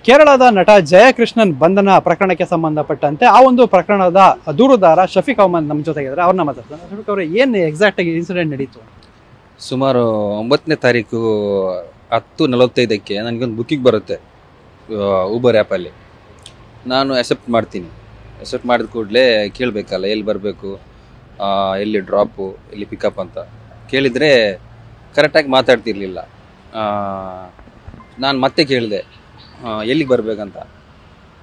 ಕೇರಳದ ನಟ ಜಯಕೃಷ್ಣನ್ ಬಂಧನ ಪ್ರಕರಣಕ್ಕೆ ಸಂಬಂಧಪಟ್ಟಂತೆ ಆ ಒಂದು ಪ್ರಕರಣದ ದೂರುದಾರ ಶಫೀಕ್ ಅಹ್ಮದ್ ನಮ್ಮ ಜೊತೆಗಿದ್ದಾರೆ. ಅವ್ರನ್ನ ಮಾತಾಡ್ತಾರೆ. ಶಫೀಕ್ ಅವರೇ, ಏನು ಎಕ್ಸಾಕ್ಟ್ ಆಗಿ ಇನ್ಸಿಡೆಂಟ್ ನಡೀತು? ಸುಮಾರು 9ನೇ ತಾರೀಕು 10:45ಕ್ಕೆ ನನಗೊಂದು ಬುಕ್ಕಿಂಗ್ ಬರುತ್ತೆ ಊಬರ್ ಆ್ಯಪಲ್ಲಿ. ನಾನು ಅಕ್ಸೆಪ್ಟ್ ಮಾಡ್ತೀನಿ. ಅಕ್ಸೆಪ್ಟ್ ಮಾಡಿದ ಕೂಡಲೇ ಕೇಳಬೇಕಲ್ಲ ಎಲ್ಲಿ ಬರಬೇಕು, ಎಲ್ಲಿ ಡ್ರಾಪು, ಎಲ್ಲಿ ಪಿಕಪ್ ಅಂತ ಕೇಳಿದರೆ ಕರೆಕ್ಟಾಗಿ ಮಾತಾಡ್ತಿರ್ಲಿಲ್ಲ. ನಾನು ಮತ್ತೆ ಕೇಳಿದೆ ಎಲ್ಲಿಗೆ ಬರಬೇಕಂತ.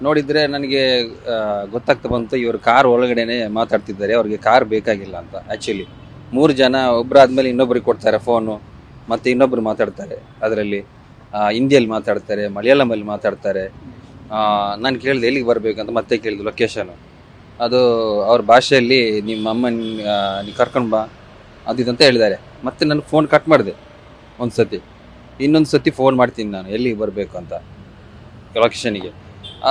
ನೋಡಿದರೆ ನನಗೆ ಗೊತ್ತಾಗ್ತಾ ಬಂತು ಇವರು ಕಾರ್ ಒಳಗಡೆನೆ ಮಾತಾಡ್ತಿದ್ದಾರೆ, ಅವ್ರಿಗೆ ಕಾರ್ ಬೇಕಾಗಿಲ್ಲ ಅಂತ. ಆ್ಯಕ್ಚುಲಿ 3 ಜನ ಒಬ್ಬರಾದ್ಮೇಲೆ ಇನ್ನೊಬ್ರಿಗೆ ಕೊಡ್ತಾರೆ ಫೋನು, ಮತ್ತು ಇನ್ನೊಬ್ರು ಮಾತಾಡ್ತಾರೆ. ಅದರಲ್ಲಿ ಹಿಂದಿಯಲ್ಲಿ ಮಾತಾಡ್ತಾರೆ, ಮಲಯಾಳಮಲ್ಲಿ ಮಾತಾಡ್ತಾರೆ. ನಾನು ಕೇಳಿದೆ ಎಲ್ಲಿಗೆ ಬರಬೇಕಂತ, ಮತ್ತೆ ಕೇಳಿದೆ ಲೊಕೇಶನು. ಅದು ಅವ್ರ ಭಾಷೆಯಲ್ಲಿ ನಿಮ್ಮ ಅಮ್ಮನ ನೀವು ಕರ್ಕೊಂಡು ಬಾ ಅದಿದಂತ ಹೇಳಿದ್ದಾರೆ. ಮತ್ತೆ ನಾನು ಫೋನ್ ಕಟ್ ಮಾಡಿದೆ ಒಂದು ಸತಿ. ಇನ್ನೊಂದು ಸತಿ ಫೋನ್ ಮಾಡ್ತೀನಿ ನಾನು ಎಲ್ಲಿಗೆ ಬರಬೇಕು ಅಂತ ಲೊಕೇಶನಿಗೆ.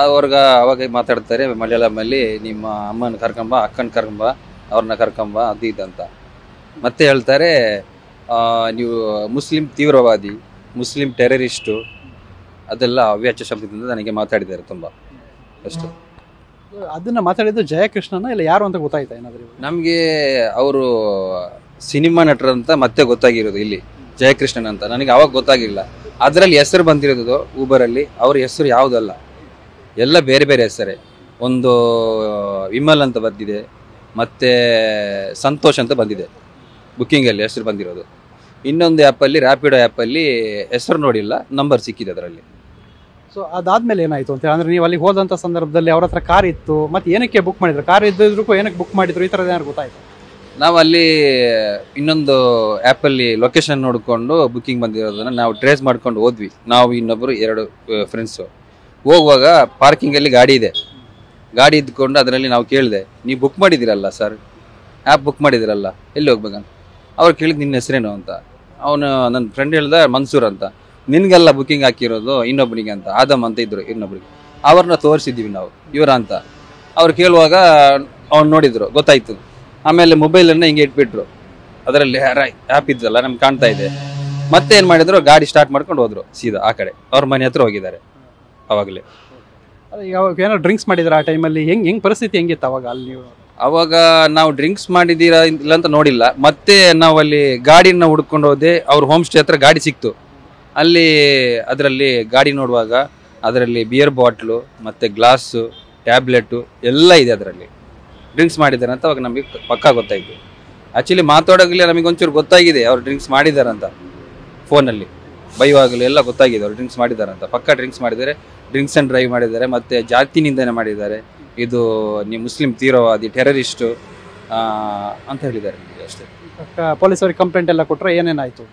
ಅವಾಗ ಮಾತಾಡ್ತಾರೆ ಮಲಯಾಳಮಲ್ಲಿ, ನಿಮ್ಮ ಅಮ್ಮನ ಕರ್ಕೊಂಬ, ಅಕ್ಕನ ಕರ್ಕೊಂಬ, ಅವ್ರನ್ನ ಕರ್ಕೊಂಬ ಅದು ಇದಂತ. ಮತ್ತೆ ಹೇಳ್ತಾರೆ ನೀವು ಮುಸ್ಲಿಂ ತೀವ್ರವಾದಿ, ಮುಸ್ಲಿಂ ಟೆರರಿಸ್ಟು, ಅದೆಲ್ಲ ಅವ್ಯಾಚ್ಯ ಶಬ್ದದಿಂದ ನನಗೆ ಮಾತಾಡಿದ್ದಾರೆ ತುಂಬ. ಅಷ್ಟು. ಅದನ್ನ ಮಾತಾಡಿದ್ದು ಜಯಕೃಷ್ಣನ ಇಲ್ಲ ಯಾರು ಅಂತ ಗೊತ್ತಾಯ್ತಾ ಏನಾದರೂ? ನಮಗೆ ಅವರು ಸಿನಿಮಾ ನಟರಂತ ಮತ್ತೆ ಗೊತ್ತಾಗಿರೋದು ಇಲ್ಲಿ ಜಯಕೃಷ್ಣನ್ ಅಂತ. ನನಗೆ ಅವಾಗ ಗೊತ್ತಾಗಿಲ್ಲ. ಅದರಲ್ಲಿ ಹೆಸರು ಬಂದಿರೋದು ಊಬರಲ್ಲಿ ಅವ್ರ ಹೆಸರು ಯಾವುದಲ್ಲ, ಎಲ್ಲ ಬೇರೆ ಬೇರೆ ಹೆಸರೇ. ಒಂದು ವಿಮಲ್ ಅಂತ ಬಂದಿದೆ, ಮತ್ತು ಸಂತೋಷ್ ಅಂತ ಬಂದಿದೆ ಬುಕ್ಕಿಂಗಲ್ಲಿ ಹೆಸರು ಬಂದಿರೋದು. ಇನ್ನೊಂದು ಆ್ಯಪಲ್ಲಿ ರ್ಯಾಪಿಡೋ ಆ್ಯಪಲ್ಲಿ ಹೆಸರು ನೋಡಿಲ್ಲ, ನಂಬರ್ ಸಿಕ್ಕಿದೆ ಅದರಲ್ಲಿ. ಸೊ ಅದಾದ್ಮೇಲೆ ಏನಾಯ್ತು ಅಂತ ಅಂದರೆ ನೀವು ಅಲ್ಲಿಗೆ ಹೋದಂಥ ಸಂದರ್ಭದಲ್ಲಿ ಅವ್ರ ಹತ್ರ ಕಾರ್ ಇತ್ತು, ಮತ್ತು ಏನಕ್ಕೆ ಬುಕ್ ಮಾಡಿದ್ರು? ಕಾರ್ ಇದ್ದಿದ್ದಕ್ಕೂ ಏನಕ್ಕೆ ಬುಕ್ ಮಾಡಿದ್ರು, ಈ ಥರದ್ದು ಏನಾದ್ರು ಗೊತ್ತಾಯ್ತು? ನಾವು ಅಲ್ಲಿ ಇನ್ನೊಂದು ಆ್ಯಪಲ್ಲಿ ಲೊಕೇಶನ್ ನೋಡಿಕೊಂಡು ಬುಕ್ಕಿಂಗ್ ಬಂದಿರೋದನ್ನು ನಾವು ಟ್ರೇಸ್ ಮಾಡ್ಕೊಂಡು ಹೋದ್ವಿ. ನಾವು ಇನ್ನೊಬ್ಬರು 2 ಫ್ರೆಂಡ್ಸು ಹೋಗುವಾಗ ಪಾರ್ಕಿಂಗಲ್ಲಿ ಗಾಡಿ ಇದೆ. ಗಾಡಿ ಇದ್ಕೊಂಡು ಅದರಲ್ಲಿ ನಾವು ಕೇಳಿದೆ, ನೀವು ಬುಕ್ ಮಾಡಿದ್ದೀರಲ್ಲ ಸರ್, ಆ್ಯಪ್ ಬುಕ್ ಮಾಡಿದ್ದೀರಲ್ಲ, ಎಲ್ಲಿ ಹೋಗ್ಬೇಕಂತ. ಅವ್ರು ಕೇಳಿದ್ದು ನಿನ್ನ ಹೆಸರೇನು ಅಂತ. ಅವನು ನನ್ನ ಫ್ರೆಂಡ್ ಹೇಳ್ದ ಮನ್ಸೂರ್ ಅಂತ. ನಿನಗೆಲ್ಲ ಬುಕ್ಕಿಂಗ್ ಹಾಕಿರೋದು ಇನ್ನೊಬ್ಬನಿಗೆ ಅಂತ, ಆದಮ್ ಅಂತ ಇದ್ರು ಇನ್ನೊಬ್ರಿಗೆ. ಅವ್ರನ್ನ ತೋರಿಸಿದ್ದೀವಿ ನಾವು ಇವರ ಅಂತ. ಅವ್ರು ಕೇಳುವಾಗ ಅವ್ನು ನೋಡಿದ್ರು, ಗೊತ್ತಾಯ್ತು. ಆಮೇಲೆ ಮೊಬೈಲನ್ನು ಹಿಂಗೆ ಇಟ್ಬಿಟ್ರು, ಅದರಲ್ಲಿ ಆ್ಯಪ್ ಇದ್ದಲ್ಲ ನಮ್ಗೆ ಕಾಣ್ತಾ ಇದೆ. ಮತ್ತೆ ಏನು ಮಾಡಿದ್ರು, ಗಾಡಿ ಸ್ಟಾರ್ಟ್ ಮಾಡ್ಕೊಂಡು ಹೋದ್ರು ಸೀದಾ ಆ ಕಡೆ, ಅವ್ರ ಮನೆ ಹತ್ರ ಹೋಗಿದ್ದಾರೆ. ಅವಾಗಲೇ ಏನಾದ್ರು ಡ್ರಿಂಕ್ಸ್ ಮಾಡಿದ್ರೆ ಆ ಟೈಮಲ್ಲಿ ಹೆಂಗೆ ಪರಿಸ್ಥಿತಿ ಹೆಂಗಿತ್ತು ಅವಾಗ ಅಲ್ಲಿ? ನೀವು ಅವಾಗ ನಾವು ಡ್ರಿಂಕ್ಸ್ ಮಾಡಿದ್ದೀರಾ ಇಲ್ಲ ಅಂತ ನೋಡಿಲ್ಲ. ಮತ್ತೆ ನಾವು ಅಲ್ಲಿ ಗಾಡಿನ ಹುಡ್ಕೊಂಡು ಹೋದೆ. ಅವ್ರ ಹೋಮ್ ಸ್ಟೇ ಹತ್ರ ಗಾಡಿ ಸಿಕ್ತು. ಅಲ್ಲಿ ಅದರಲ್ಲಿ ಗಾಡಿ ನೋಡುವಾಗ ಅದರಲ್ಲಿ ಬಿಯರ್ ಬಾಟ್ಲು ಮತ್ತು ಗ್ಲಾಸು, ಟ್ಯಾಬ್ಲೆಟು ಎಲ್ಲ ಇದೆ ಅದರಲ್ಲಿ. ಡ್ರಿಂಕ್ಸ್ ಮಾಡಿದ್ದಾರೆ ಅಂತ ಅವಾಗ ನಮಗೆ ಪಕ್ಕಾ ಗೊತ್ತಾಯಿತು. ಆ್ಯಕ್ಚುಲಿ ಮಾತಾಡೋಗಲೇ ನಮಗೆ ಒಂಚೂರು ಗೊತ್ತಾಗಿದೆ ಅವ್ರು ಡ್ರಿಂಕ್ಸ್ ಮಾಡಿದ್ದಾರಂತ. ಫೋನಲ್ಲಿ ಬೈವಾಗಲೂ ಎಲ್ಲ ಗೊತ್ತಾಗಿದೆ ಅವ್ರು ಡ್ರಿಂಕ್ಸ್ ಮಾಡಿದ್ದಾರಂತ. ಪಕ್ಕಾ ಡ್ರಿಂಕ್ಸ್ ಮಾಡಿದ್ದಾರೆ, ಡ್ರಿಂಕ್ಸ್ ಆ್ಯಂಡ್ ಡ್ರೈವ್ ಮಾಡಿದ್ದಾರೆ, ಮತ್ತು ಜಾತಿ ನಿಂದನೆ ಮಾಡಿದ್ದಾರೆ. ಇದು ನೀವು ಮುಸ್ಲಿಂ ತೀವ್ರವಾದಿ, ಟೆರರಿಸ್ಟು ಅಂತ ಹೇಳಿದ್ದಾರೆ ಅಷ್ಟೇ. ಪೊಲೀಸವ್ರಿಗೆ ಕಂಪ್ಲೇಂಟ್ ಎಲ್ಲ ಕೊಟ್ಟರೆ ಏನೇನಾಯಿತು?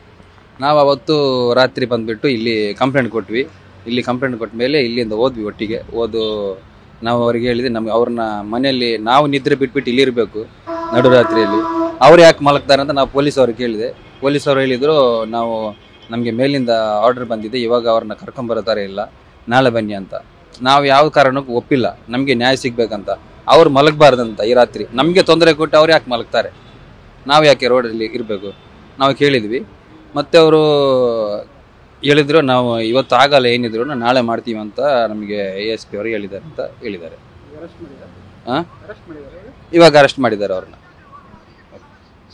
ನಾವು ಅವತ್ತು ರಾತ್ರಿ ಬಂದುಬಿಟ್ಟು ಇಲ್ಲಿ ಕಂಪ್ಲೇಂಟ್ ಕೊಟ್ವಿ. ಇಲ್ಲಿ ಕಂಪ್ಲೇಂಟ್ ಕೊಟ್ಟ ಮೇಲೆ ಇಲ್ಲಿಂದ ಹೋದ್ವಿ ಒಟ್ಟಿಗೆ. ನಾವು ಅವ್ರಿಗೆ ಹೇಳಿದ್ವಿ, ನಮ್ಗೆ ಅವ್ರನ್ನ ಮನೆಯಲ್ಲಿ ನಾವು ನಿದ್ರೆ ಬಿಟ್ಬಿಟ್ಟು ಇಲ್ಲಿರಬೇಕು ನಡುರಾತ್ರಿಯಲ್ಲಿ, ಅವ್ರು ಯಾಕೆ ಮಲಗ್ತಾರೆ ಅಂತ ನಾವು ಪೊಲೀಸವ್ರಿಗೆ ಕೇಳಿದೆ. ಪೊಲೀಸವ್ರು ಹೇಳಿದರು, ನಮಗೆ ಮೇಲಿಂದ ಆರ್ಡರ್ ಬಂದಿದೆ, ಇವಾಗ ಅವ್ರನ್ನ ಕರ್ಕೊಂಬರೋ ಥರ ಇಲ್ಲ, ನಾಳೆ ಬನ್ನಿ ಅಂತ. ನಾವು ಯಾವ ಕಾರಣಕ್ಕೂ ಒಪ್ಪಿಲ್ಲ, ನಮಗೆ ನ್ಯಾಯ ಸಿಗಬೇಕಂತ. ಅವ್ರು ಮಲಗಬಾರ್ದಂತ ಈ ರಾತ್ರಿ, ನಮಗೆ ತೊಂದರೆ ಕೊಟ್ಟು ಅವ್ರು ಯಾಕೆ ಮಲಗ್ತಾರೆ, ನಾವು ಯಾಕೆ ರೋಡಲ್ಲಿ ಇರಬೇಕು ನಾವು ಕೇಳಿದ್ವಿ. ಮತ್ತು ಅವರು ಹೇಳಿದರು, ನಾವು ಇವತ್ತು ಆಗಲ್ಲ ಏನಿದ್ರು ನಾಳೆ ಮಾಡ್ತೀವಿ ಅಂತ ನಮಗೆ ASP ಅವರು ಹೇಳಿದ್ದಾರೆ ಅಂತ ಹೇಳಿದ್ದಾರೆ. ಇವಾಗ ಅರೆಸ್ಟ್ ಮಾಡಿದ್ದಾರೆ ಅವ್ರನ್ನ.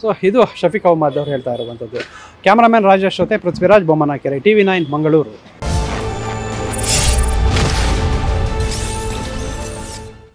ಸೊ ಇದು ಶಫೀಕ್ ಅಹ್ಮದ್ ಅವರು ಹೇಳ್ತಾ ಇರುವಂಥದ್ದು. ಕ್ಯಾಮ್ರಾಮನ್ ರಾಜೇಶ್ ಜೊತೆ ಪೃಥ್ವಿರಾಜ್ ಬೊಮ್ಮನಕೆರೆ, TV9 ಮಂಗಳೂರು.